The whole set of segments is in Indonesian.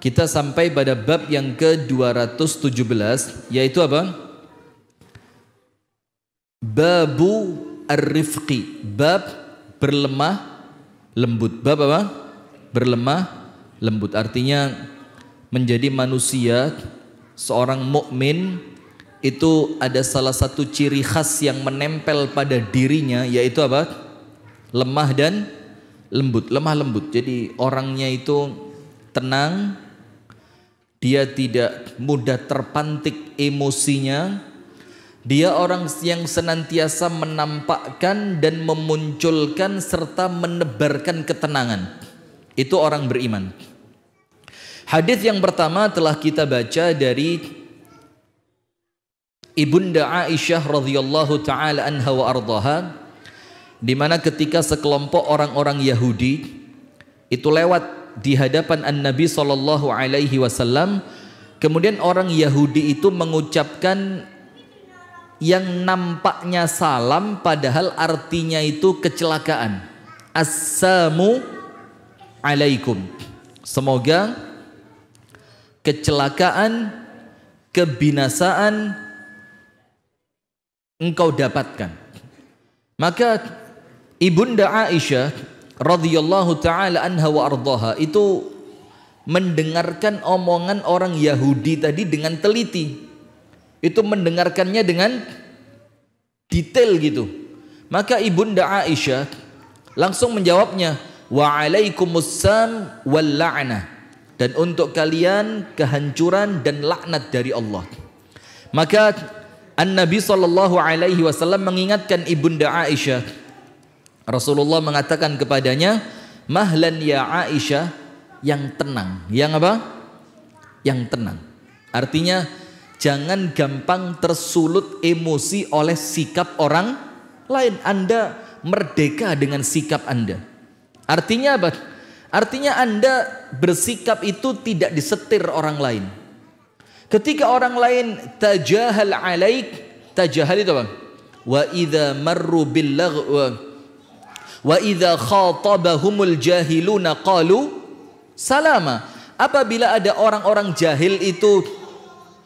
Kita sampai pada bab yang ke-217, yaitu apa? Babu ar-rifqi, bab berlemah lembut. Bab apa? Berlemah lembut. Artinya menjadi manusia, seorang mukmin itu ada salah satu ciri khas yang menempel pada dirinya, yaitu apa? Lemah dan lembut. Lemah lembut. Jadi orangnya itu tenang, dia tidak mudah terpantik emosinya. Dia orang yang senantiasa menampakkan dan memunculkan serta menebarkan ketenangan. Itu orang beriman. Hadis yang pertama telah kita baca dari Ibunda Aisyah radhiyallahu taala anha wa ardhaha, di mana ketika sekelompok orang-orang Yahudi itu lewat di hadapan An-Nabi sallallahu alaihi wasallam, kemudian orang Yahudi itu mengucapkan yang nampaknya salam padahal artinya itu kecelakaan. Assalamu alaikum. Semoga kecelakaan, kebinasaan engkau dapatkan. Maka Ibunda Aisyah radhiyallahu taala anha wa ardhaha itu mendengarkan omongan orang Yahudi tadi dengan teliti. Itu mendengarkannya dengan detail gitu. Maka Ibunda Aisyah langsung menjawabnya, wa alaikumussalam wal la'nah, dan untuk kalian kehancuran dan laknat dari Allah. Maka An-Nabi sallallahu alaihi wasallam mengingatkan Ibunda Aisyah. Rasulullah mengatakan kepadanya, mahlan ya Aisyah, yang tenang. Yang apa? Yang tenang. Artinya jangan gampang tersulut emosi oleh sikap orang lain. Anda merdeka dengan sikap Anda. Artinya apa? Artinya Anda bersikap itu tidak disetir orang lain. Ketika orang lain tajahal alaik, tajahal itu apa? Wa idza marru bil laghwi wa idza khatabahumul jahiluna qalu salama. Apabila ada orang-orang jahil itu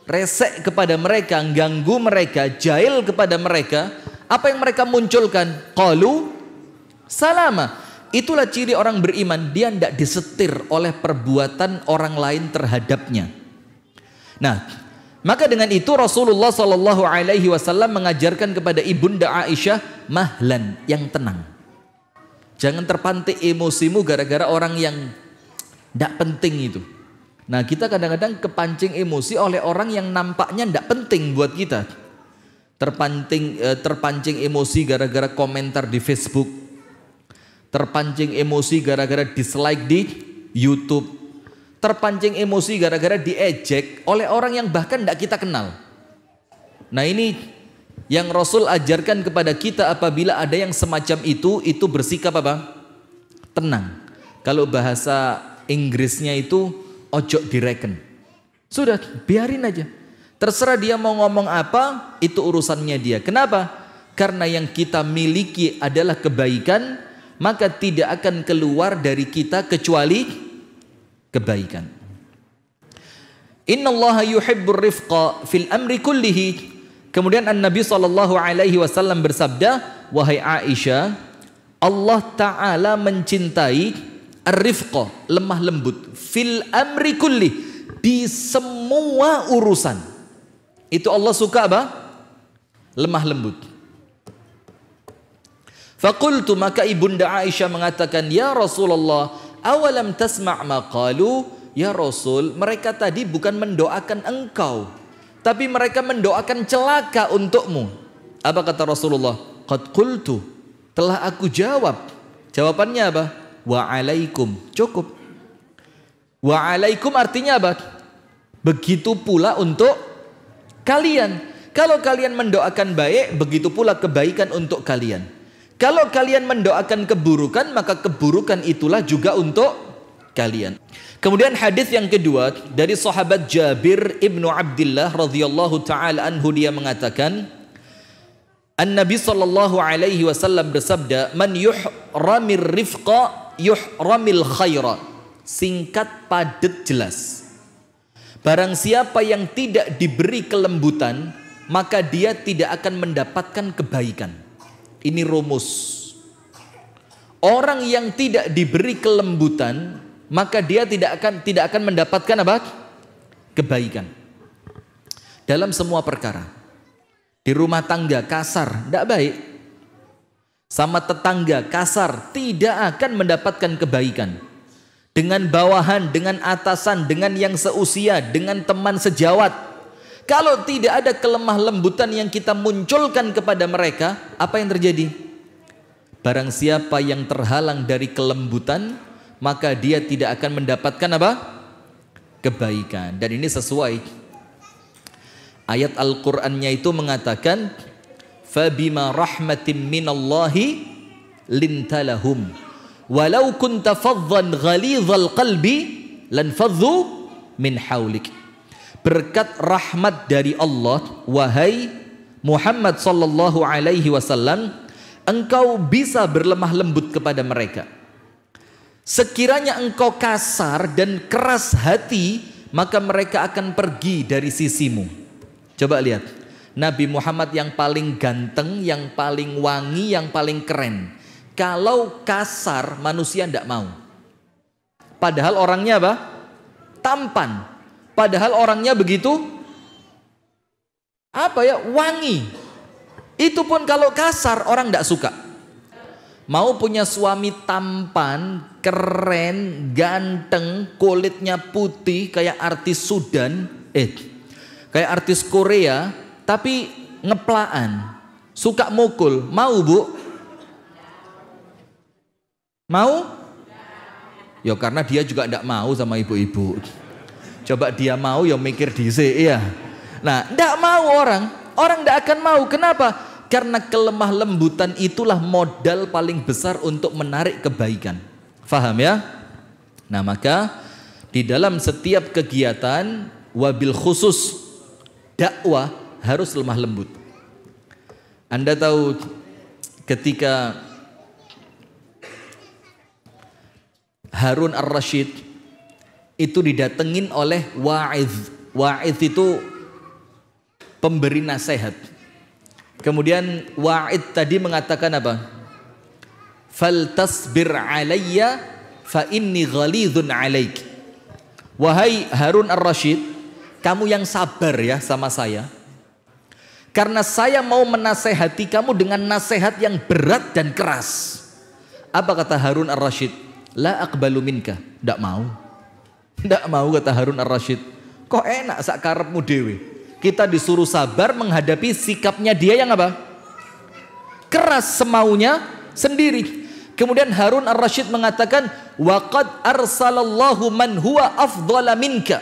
resek kepada mereka, ganggu mereka, jahil kepada mereka, apa yang mereka munculkan? Qalu salama. Itulah ciri orang beriman, dia tidak disetir oleh perbuatan orang lain terhadapnya. Nah, maka dengan itu Rasulullah sallallahu alaihi wasallam mengajarkan kepada Ibunda Aisyah, mahlan, yang tenang. Jangan terpantik emosimu gara-gara orang yang tidak penting itu. Nah, kita kadang-kadang kepancing emosi oleh orang yang nampaknya tidak penting buat kita. Terpancing emosi gara-gara komentar di Facebook. Terpancing emosi gara-gara dislike di YouTube. Terpancing emosi gara-gara diejek oleh orang yang bahkan tidak kita kenal. Nah, ini yang Rasul ajarkan kepada kita, apabila ada yang semacam itu bersikap apa? Tenang. Kalau bahasa Inggrisnya itu ojo direken. Sudah, biarin aja. Terserah dia mau ngomong apa, itu urusannya dia. Kenapa? Karena yang kita miliki adalah kebaikan, maka tidak akan keluar dari kita kecuali kebaikan. Innallaha yuhibbur rifqa fil amri kullihi. Kemudian An-Nabi sallallahu alaihi wasallam bersabda, wahai Aisyah, Allah Ta'ala mencintai ar-rifqa, lemah lembut, fil amri kulli, di semua urusan. Itu Allah suka apa? Lemah lembut. Faqultu, maka Ibunda Aisyah mengatakan, ya Rasulullah, awalam tasma' ma qalu? Ya Rasul, mereka tadi bukan mendoakan engkau, tapi mereka mendoakan celaka untukmu. Apa kata Rasulullah? Qad qultu, telah aku jawab. Jawabannya apa? Wa alaikum, cukup. Wa alaikum artinya apa? Begitu pula untuk kalian. Kalau kalian mendoakan baik, begitu pula kebaikan untuk kalian. Kalau kalian mendoakan keburukan, maka keburukan itulah juga untuk kalian. Kemudian hadis yang kedua dari sahabat Jabir ibnu Abdullah radhiyallahu taala anhu, dia mengatakan, An-Nabi sallallahu alaihi wasallam bersabda, man yuhramir rifqa yuhramil khaira. Singkat, padat, jelas. Barang siapa yang tidak diberi kelembutan, maka dia tidak akan mendapatkan kebaikan. Ini rumus. Orang yang tidak diberi kelembutan, maka dia tidak akan mendapatkan apa? Kebaikan. Dalam semua perkara. Di rumah tangga kasar, tidak baik. Sama tetangga kasar, tidak akan mendapatkan kebaikan. Dengan bawahan, dengan atasan, dengan yang seusia, dengan teman sejawat. Kalau tidak ada kelemah lembutan yang kita munculkan kepada mereka, apa yang terjadi? Barang siapa yang terhalang dari kelembutan, maka dia tidak akan mendapatkan apa? Kebaikan. Dan ini sesuai ayat Al-Qur'annya itu mengatakan, fabima rahmatin minallahi lintalahum walau kunta faddan ghalidhal qalbi lanfadhu min haulik. Berkat rahmat dari Allah, wahai Muhammad sallallahu alaihi wasallam, engkau bisa berlemah lembut kepada mereka. Sekiranya engkau kasar dan keras hati, maka mereka akan pergi dari sisimu. Coba lihat, Nabi Muhammad yang paling ganteng, yang paling wangi, yang paling keren. Kalau kasar, manusia tidak mau. Padahal orangnya apa? Tampan. Padahal orangnya begitu apa ya? Wangi. Itu pun kalau kasar orang tidak suka. Mau punya suami tampan, keren, ganteng, kulitnya putih kayak artis Sudan, kayak artis Korea, tapi ngeplaan, suka mukul, mau bu? Mau? Ya karena dia juga tidak mau sama ibu-ibu. Coba dia mau ya mikir dhisik ya. Nah, tidak mau orang tidak akan mau. Kenapa? Karena kelemah lembutan itulah modal paling besar untuk menarik kebaikan. Faham ya? Nah, maka di dalam setiap kegiatan, wabil khusus dakwah harus lemah lembut. Anda tahu ketika Harun ar-Rasyid itu didatengin oleh wa'idh. Wa'idh itu pemberi nasihat. Kemudian wa'idh tadi mengatakan apa? Faltasbir alayya fa inni ghalidhun alaik. Wahai Harun ar-Rasyid, kamu yang sabar ya sama saya. Karena saya mau menasehati kamu dengan nasihat yang berat dan keras. Apa kata Harun ar-Rasyid? La aqbalu minka. Tidak mau. Tidak mau kata Harun ar-Rasyid. Kok enak sak karepmu dewe. Kita disuruh sabar menghadapi sikapnya dia yang apa? Keras semaunya sendiri. Kemudian Harun ar-Rasyid mengatakan, waqad arsalallahu man huwa afdhala minka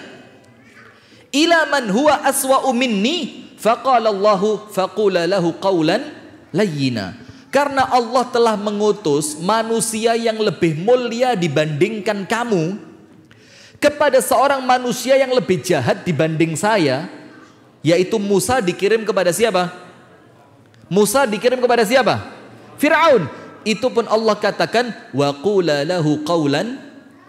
ila man huwa aswa'u minni faqala Allahu faqula lahu qawlan layyina. Karena Allah telah mengutus manusia yang lebih mulia dibandingkan kamu kepada seorang manusia yang lebih jahat dibanding saya, yaitu Musa dikirim kepada siapa? Musa dikirim kepada siapa? Fir'aun. Itu pun Allah katakan wa qula lahu qawlan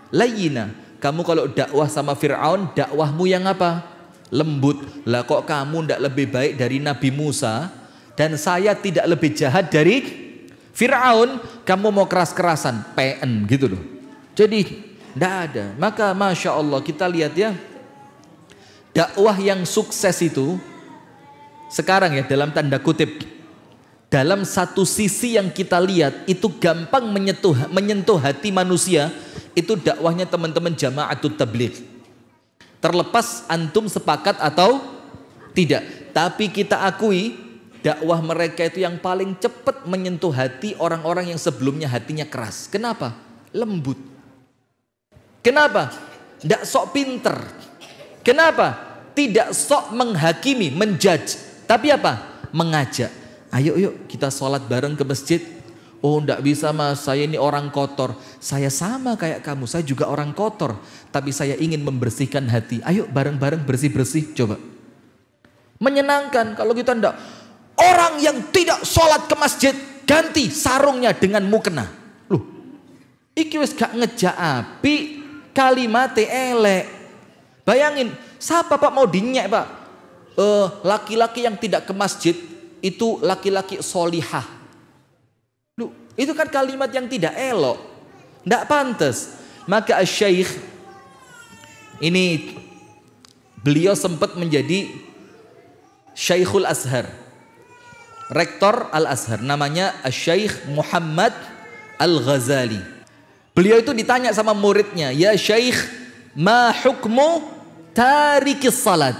layyina. Kamu kalau dakwah sama Fir'aun, dakwahmu yang apa? Lembut. Lah kok kamu tidak lebih baik dari Nabi Musa? Dan saya tidak lebih jahat dari Fir'aun, kamu mau keras-kerasan, PN gitu loh. Jadi tidak ada. Maka Masya Allah kita lihat ya, dakwah yang sukses itu sekarang ya dalam tanda kutip, dalam satu sisi yang kita lihat itu gampang menyentuh hati manusia, itu dakwahnya teman-teman Jama'atut Tabligh. Terlepas antum sepakat atau tidak, tapi kita akui dakwah mereka itu yang paling cepat menyentuh hati orang-orang yang sebelumnya hatinya keras. Kenapa? Lembut. Kenapa? Tidak sok pinter. Kenapa? Tidak sok menghakimi, menjudge. Tapi apa? Mengajak. Ayo yuk kita sholat bareng ke masjid. Oh tidak bisa mas, saya ini orang kotor. Saya sama kayak kamu, saya juga orang kotor. Tapi saya ingin membersihkan hati. Ayo bareng-bareng bersih-bersih, coba. Menyenangkan. Kalau kita tidak, orang yang tidak sholat ke masjid, ganti sarungnya dengan mukena. Loh, iki wis gak ngejak api, kalimatnya elek. Bayangin, siapa Pak mau dinyek Pak? Laki-laki yang tidak ke masjid itu laki-laki solihah. Loh, itu kan kalimat yang tidak elok, tidak pantas. Maka Syekh ini beliau sempat menjadi Syekhul Azhar, rektor Al-Azhar, namanya Syekh Muhammad Al-Ghazali. Beliau itu ditanya sama muridnya, ya Syekh, ma hukmu tarikis salat?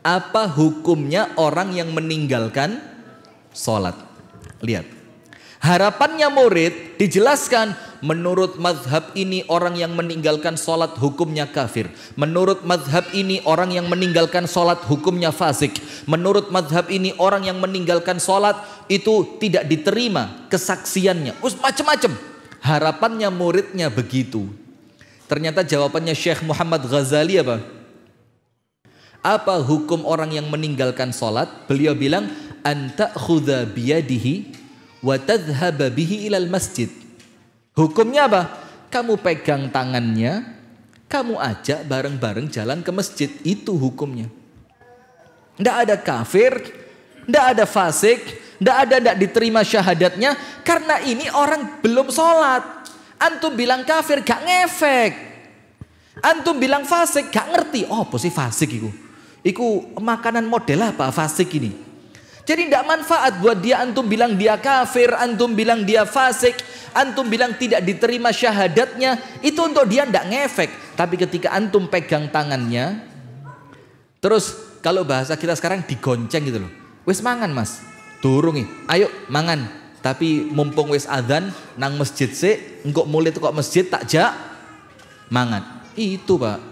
Apa hukumnya orang yang meninggalkan salat? Lihat, harapannya murid dijelaskan, menurut mazhab ini orang yang meninggalkan salat hukumnya kafir. Menurut mazhab ini orang yang meninggalkan salat hukumnya fasik. Menurut mazhab ini orang yang meninggalkan salat itu tidak diterima kesaksiannya. Macam-macam. Harapannya muridnya begitu. Ternyata jawabannya Syekh Muhammad Ghazali apa? Apa hukum orang yang meninggalkan salat? Beliau bilang, anta khudha biyadihi wa tadhhaba bihi ilal masjid. Hukumnya apa? Kamu pegang tangannya, kamu ajak bareng-bareng jalan ke masjid. Itu hukumnya. Tidak ada kafir, tidak ada fasik, tidak diterima syahadatnya, karena ini orang belum sholat. Antum bilang kafir gak ngefek. Antum bilang fasik gak ngerti. Oh apa sih fasik itu? Iku makanan model apa fasik ini? Jadi tidak manfaat buat dia. Antum bilang dia kafir, antum bilang dia fasik, antum bilang tidak diterima syahadatnya, itu untuk dia tidak ngefek. Tapi ketika antum pegang tangannya, terus kalau bahasa kita sekarang digonceng gitu loh, wis mangan mas, turungi, ayo mangan. Tapi mumpung wis adzan nang masjid sih, engkau mulai kok masjid tak jak mangan. Itu Pak.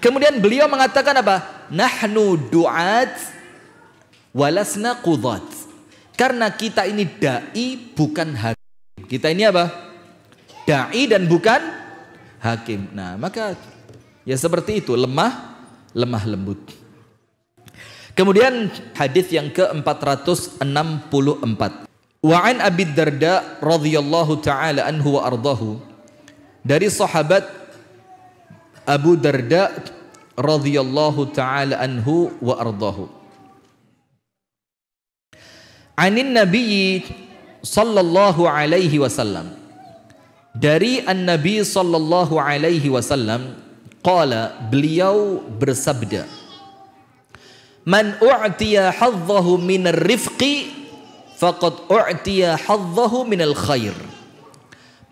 Kemudian beliau mengatakan apa? Nahnu du'at walasna qudat. Karena kita ini dai bukan hakim. Kita ini apa? Dai dan bukan hakim. Nah, maka ya seperti itu, lemah lembut. Kemudian hadis yang ke-464. Wa an Abi Darda radhiyallahu taala anhu wa ardahu. Dari sahabat Abu Darda radhiyallahu taala anhu wa ardahu. Anin Nabi sallallahu alaihi wasallam. Dari An-Nabi sallallahu alaihi wasallam qala, beliau bersabda, man u'tiya hadzahu minar rifqi faqad u'tiya hadzahu minal khair.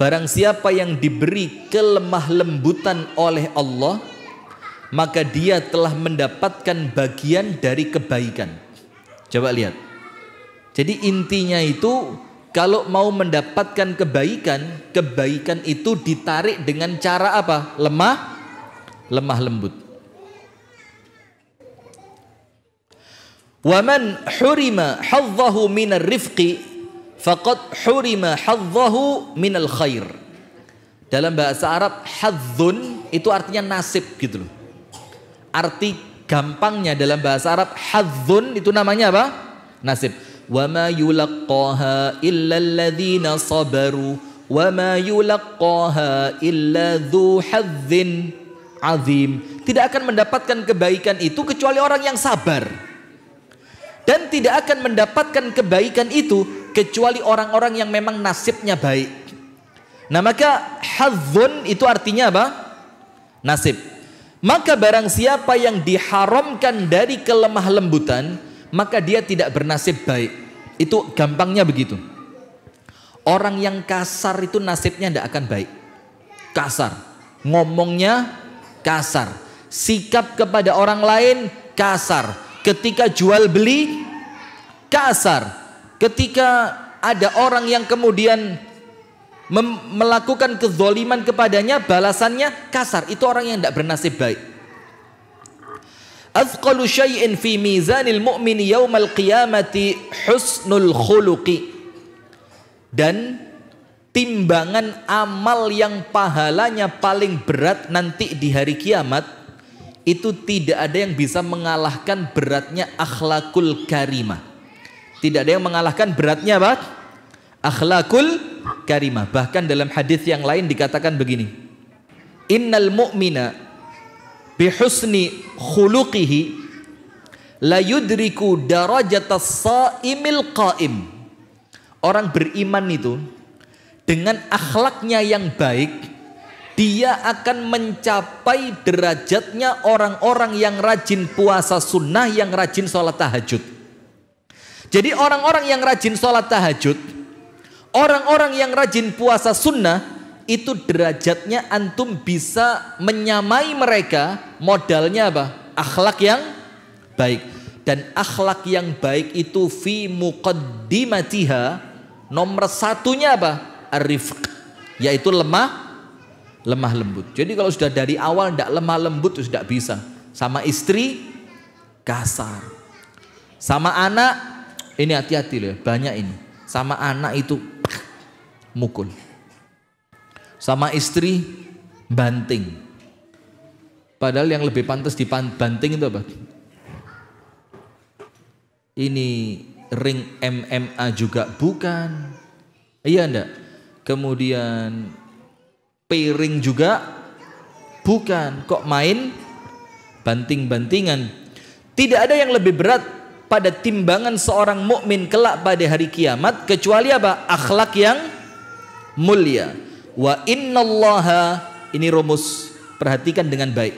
Barang siapa yang diberi kelemah lembutan oleh Allah, maka dia telah mendapatkan bagian dari kebaikan. Coba lihat. Jadi intinya itu, kalau mau mendapatkan kebaikan, kebaikan itu ditarik dengan cara apa? Lemah lembut. Wa man hurima hadzahu minar rifqi faqad hurima hadzahu minal khair. Dalam bahasa Arab, hadzun itu artinya nasib gitu loh. Arti gampangnya dalam bahasa Arab, hadzun itu namanya apa? Nasib. Wa ma yulaqqaha illa alladzina sabaru wa ma yulaqqaha illa dzu hadzin azim. Tidak akan mendapatkan kebaikan itu kecuali orang yang sabar. Dan tidak akan mendapatkan kebaikan itu kecuali orang-orang yang memang nasibnya baik. Nah, maka hadzun itu artinya apa? Nasib. Maka barang siapa yang diharamkan dari kelemah lembutan, maka dia tidak bernasib baik. Itu gampangnya begitu. Orang yang kasar itu nasibnya tidak akan baik. Kasar, ngomongnya kasar, sikap kepada orang lain kasar, ketika jual beli kasar, ketika ada orang yang kemudian melakukan kezoliman kepadanya, balasannya kasar. Itu orang yang tidak bernasib baik. Athqalu syai'in fi mizanil mu'mini yaumal qiyamati husnul khuluqi. Dan timbangan amal yang pahalanya paling berat nanti di hari kiamat, itu tidak ada yang bisa mengalahkan beratnya akhlakul karimah. Tidak ada yang mengalahkan beratnya apa? Akhlakul karimah. Bahkan dalam hadis yang lain dikatakan begini, innal mu'mina bihusni khuluqihi la yudriku darajatas saimil qaim. Orang beriman itu dengan akhlaknya yang baik, dia akan mencapai derajatnya orang-orang yang rajin puasa sunnah, yang rajin sholat tahajud. Jadi orang-orang yang rajin sholat tahajud, orang-orang yang rajin puasa sunnah, itu derajatnya antum bisa menyamai mereka. Modalnya apa? Akhlak yang baik. Dan akhlak yang baik itu fi muqaddimatiha, nomor satunya apa? Ar-rifq, yaitu lemah lembut. Jadi kalau sudah dari awal tidak lemah lembut, sudah bisa. Sama istri kasar, sama anak ini hati-hati loh, banyak ini. Sama anak itu mukul, sama istri banting. Padahal yang lebih pantas dibanting itu apa? Ini ring MMA juga bukan, iya enggak? Kemudian piring juga bukan, kok main banting-bantingan. Tidak ada yang lebih berat pada timbangan seorang mukmin kelak pada hari kiamat kecuali apa? Akhlak yang mulia. Wa innallaha, ini rumus, perhatikan dengan baik.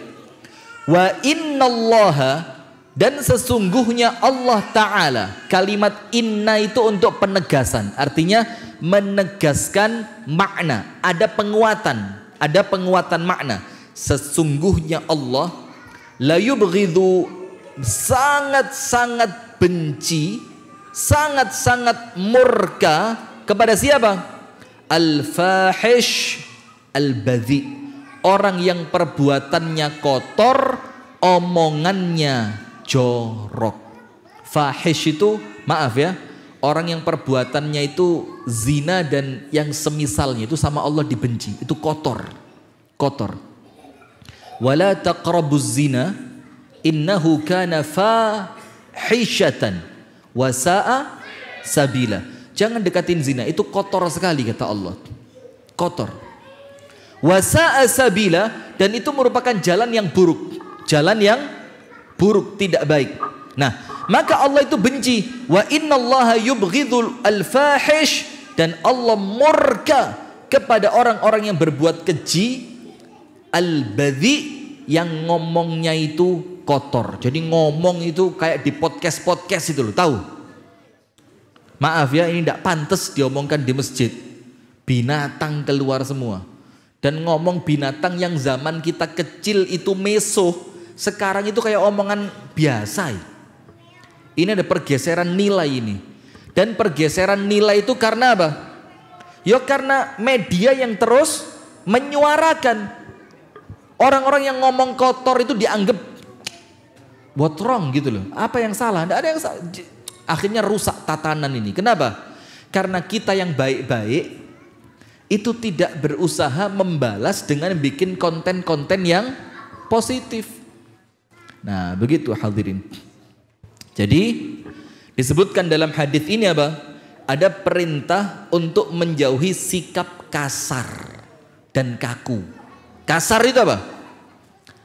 Wa innallaha, dan sesungguhnya Allah Ta'ala. Kalimat inna itu untuk penegasan, artinya menegaskan makna, ada penguatan makna. Sesungguhnya Allah la yubghidhu, sangat-sangat benci, sangat-sangat murka kepada siapa? Al-fahish al-badhi, orang yang perbuatannya kotor, omongannya jorok. Fahish itu, maaf ya, orang yang perbuatannya itu zina dan yang semisalnya, itu sama Allah dibenci, itu kotor. Wala taqrabuz zina innahu kana fahishatan wa sa'a sabila. Jangan dekatin zina, itu kotor sekali kata Allah. Kotor. Wa sa'a sabila, dan itu merupakan jalan yang buruk. Jalan yang buruk, tidak baik. Nah, maka Allah itu benci. Wa innallaha yubghidul al-fahish, dan Allah murka kepada orang-orang yang berbuat keji, al-badhi, yang ngomongnya itu kotor. Jadi ngomong itu kayak di podcast itu loh, tahu? Maaf ya, ini tidak pantas diomongkan di masjid. Binatang keluar semua. Dan ngomong binatang yang zaman kita kecil itu meso, sekarang itu kayak omongan biasa. Ini ada pergeseran nilai ini. Dan pergeseran nilai itu karena apa? Ya karena media yang terus menyuarakan. Orang-orang yang ngomong kotor itu dianggap what wrong gitu loh. Apa yang salah? Tidak ada yang salah. Akhirnya rusak tatanan ini. Kenapa? Karena kita yang baik-baik itu tidak berusaha membalas dengan bikin konten-konten yang positif. Nah, begitu hadirin. Jadi disebutkan dalam hadis ini apa? Ada perintah untuk menjauhi sikap kasar dan kaku. Kasar itu apa?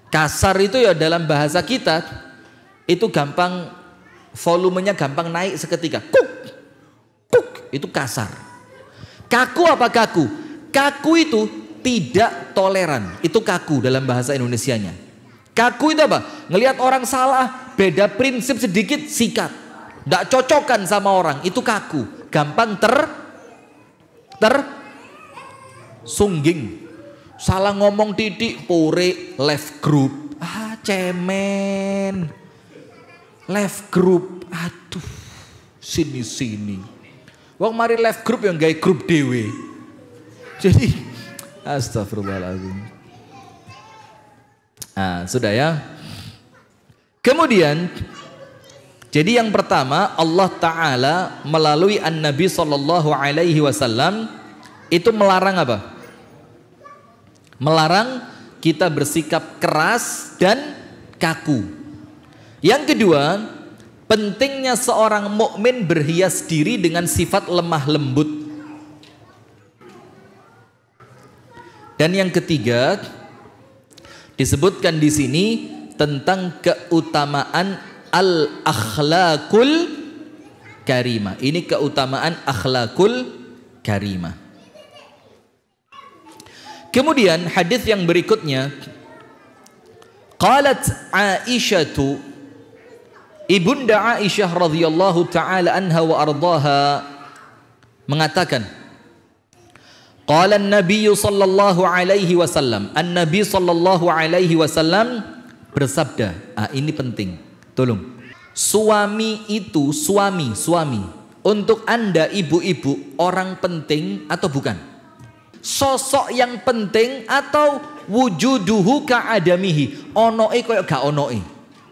Kasar itu ya dalam bahasa kita itu gampang, volumenya gampang naik seketika. Kuk, kuk, itu kasar. Kaku apa kaku? Kaku itu tidak toleran. Itu kaku dalam bahasa Indonesianya. Kaku itu apa? Ngelihat orang salah, beda prinsip sedikit, sikat. Tidak cocokan sama orang, itu kaku. Gampang sungging. Salah ngomong titik, pore, left group. Ah, cemen. Left group, aduh, sini. Wong mari left group yang gay grup dewe. Jadi, astagfirullahaladzim. Nah, sudah ya. Kemudian, jadi yang pertama Allah Ta'ala melalui An-Nabi SAW itu melarang apa? Melarang kita bersikap keras dan kaku. Yang kedua, pentingnya seorang mukmin berhias diri dengan sifat lemah lembut. Dan yang ketiga, Disebutkan di sini tentang keutamaan al-akhlaqul karimah. Ini keutamaan akhlaqul karimah. Kemudian hadis yang berikutnya, qalat Aisyatu, ibunda Aisyah radhiyallahu taala anha wa ardaha mengatakan, qala an-nabiy sallallahu alaihi wasallam, an-nabi sallallahu alaihi wasallam bersabda, ini penting, tolong. Suami itu suami untuk Anda ibu-ibu orang penting atau bukan? Sosok yang penting atau wujuduhu ka'adamihi, onoe koyo gak onoe?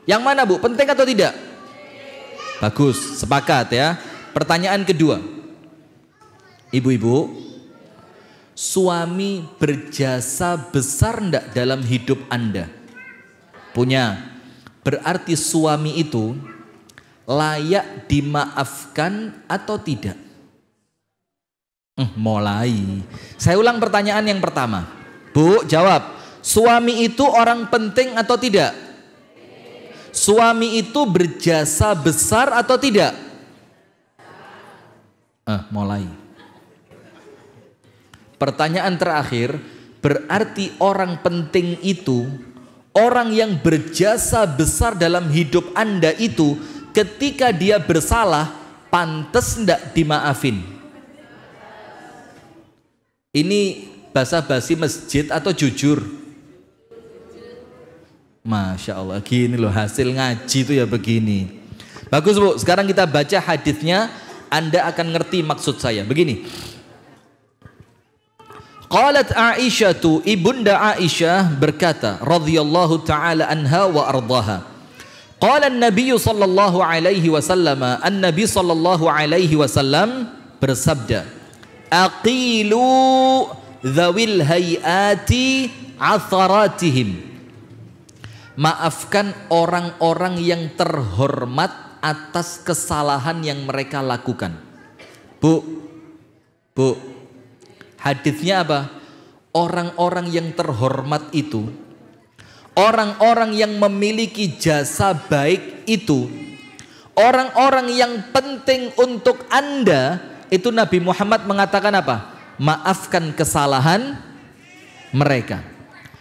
Yang mana Bu, penting atau tidak? Bagus, sepakat ya. Pertanyaan kedua, ibu-ibu, suami berjasa besar ndak dalam hidup Anda? Punya. Berarti suami itu layak dimaafkan atau tidak? Mulai. Saya ulang pertanyaan yang pertama. Bu, jawab. Suami itu orang penting atau tidak? Suami itu berjasa besar atau tidak? Mulai. Pertanyaan terakhir, berarti orang penting itu, orang yang berjasa besar dalam hidup Anda itu, ketika dia bersalah, pantas ndak dimaafin? Ini basa-basi masjid atau jujur? Masya Allah, gini loh hasil ngaji itu ya begini. Bagus Bu, sekarang kita baca hadisnya, Anda akan ngerti maksud saya. Begini. Qalat Aisyatu, ibunda Aisyah berkata, radhiyallahu taala anha wa ardaha. Qala an-nabiy sallallahu alaihi wasallam, an-nabi sallallahu alaihi wasallam bersabda, aqilu dhawil hayati atharatihim. Maafkan orang-orang yang terhormat atas kesalahan yang mereka lakukan. Bu, hadisnya apa? Orang-orang yang terhormat itu, orang-orang yang memiliki jasa baik itu, orang-orang yang penting untuk Anda, itu Nabi Muhammad mengatakan apa? Maafkan kesalahan mereka.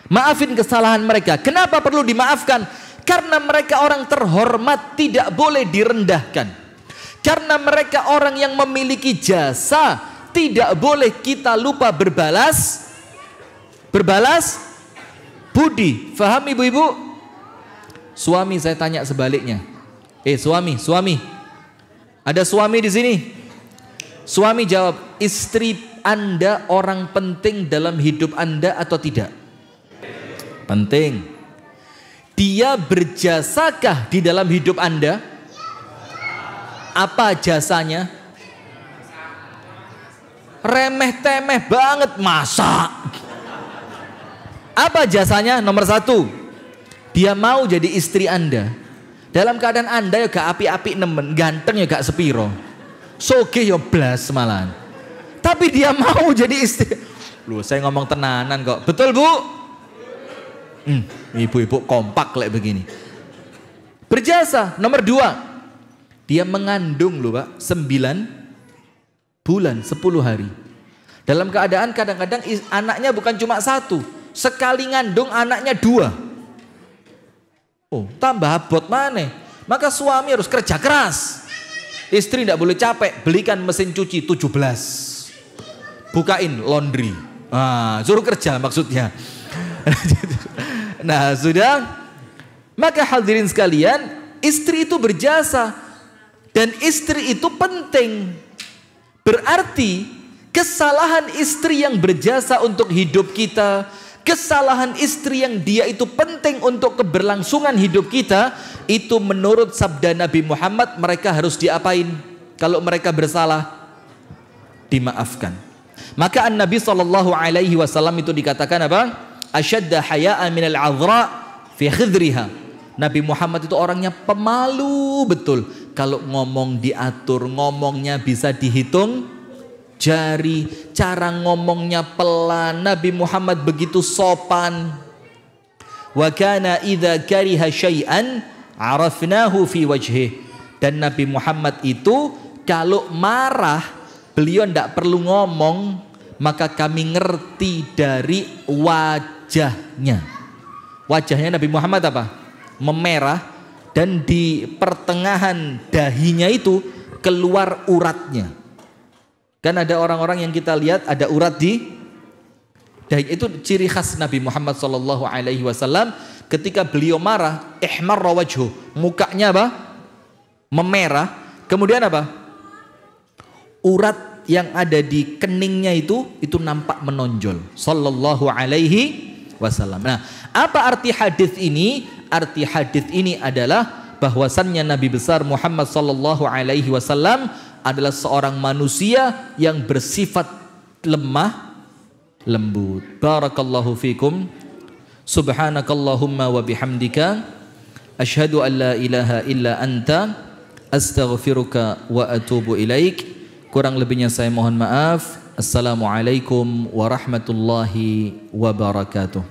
Maafin kesalahan mereka. Kenapa perlu dimaafkan? Karena mereka orang terhormat, tidak boleh direndahkan. Karena mereka orang yang memiliki jasa, tidak boleh kita lupa berbalas budi. Faham ibu-ibu? Suami, saya tanya sebaliknya. Suami. Ada suami di sini? Suami jawab, istri Anda orang penting dalam hidup Anda atau tidak? Penting. Dia berjasakah di dalam hidup Anda? Apa jasanya? Remeh-temeh banget, masa? Apa jasanya? Nomor satu, dia mau jadi istri Anda. Dalam keadaan Anda ya gak api-api nemen, ganteng ya gak sepiro, soge ya blas malahan. Tapi dia mau jadi istri. Loh, saya ngomong tenanan kok. Betul Bu? Ibu-ibu kompak kayak begini. Berjasa. Nomor dua, dia mengandung loh Pak, 9 bulan 10 hari. Dalam keadaan kadang-kadang anaknya bukan cuma 1, sekali ngandung anaknya 2. Oh, tambah abot mana? Maka suami harus kerja keras. Istri tidak boleh capek, belikan mesin cuci 17, bukain laundry, suruh kerja maksudnya. Nah sudah, maka hadirin sekalian, istri itu berjasa dan istri itu penting. Berarti kesalahan istri yang berjasa untuk hidup kita, kesalahan istri yang dia itu penting untuk keberlangsungan hidup kita, itu menurut sabda Nabi Muhammad, mereka harus diapain? Kalau mereka bersalah, dimaafkan. Maka Nabi SAW itu dikatakan apa? Asyadda haya'an minal azra fi khidriha. Nabi Muhammad itu orangnya pemalu betul. Kalau ngomong diatur, ngomongnya bisa dihitung jari, cara ngomongnya pelan. Nabi Muhammad begitu sopan. wa kana idza kariha syai'an arafnahu fi wajhih. Dan Nabi Muhammad itu kalau marah beliau tidak perlu ngomong, maka kami ngerti dari wajahnya. Wajahnya Nabi Muhammad apa? Memerah, dan di pertengahan dahinya itu keluar uratnya. Kan ada orang-orang yang kita lihat ada urat di dahi, itu ciri khas Nabi Muhammad SAW. Ketika beliau marah, ihmarra wajhu, mukanya apa? Memerah. Kemudian apa? Urat yang ada di keningnya itu nampak menonjol. Sallallahu alaihi wasallam. Nah, apa arti hadis ini? Arti hadis ini adalah bahwasannya Nabi besar Muhammad sallallahu alaihi wasallam adalah seorang manusia yang bersifat lemah lembut. Barakallahu fikum. Subhanakallahumma wa bihamdika asyhadu an la ilaha illa anta astaghfiruka wa atubu ilaik. Kurang lebihnya saya mohon maaf. Assalamualaikum warahmatullahi wabarakatuh.